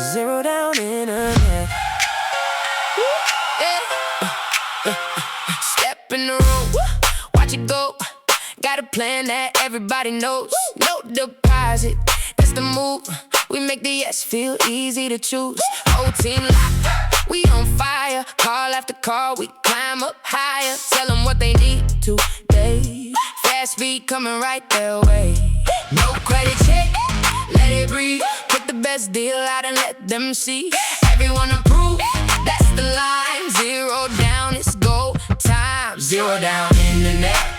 Zero down internet. Step in the room, watch it go. Got a plan that everybody knows. No deposit, that's the move. We make the yes feel easy to choose. Whole team locked, we on fire. Call after call, we climb up higher. Tell them what they need today. Fast speed coming right their way. No credit check, let it breathe. Put the best deal out and let them see. Everyone approve, that's the line. Zero down, it's go time. Zero down internet.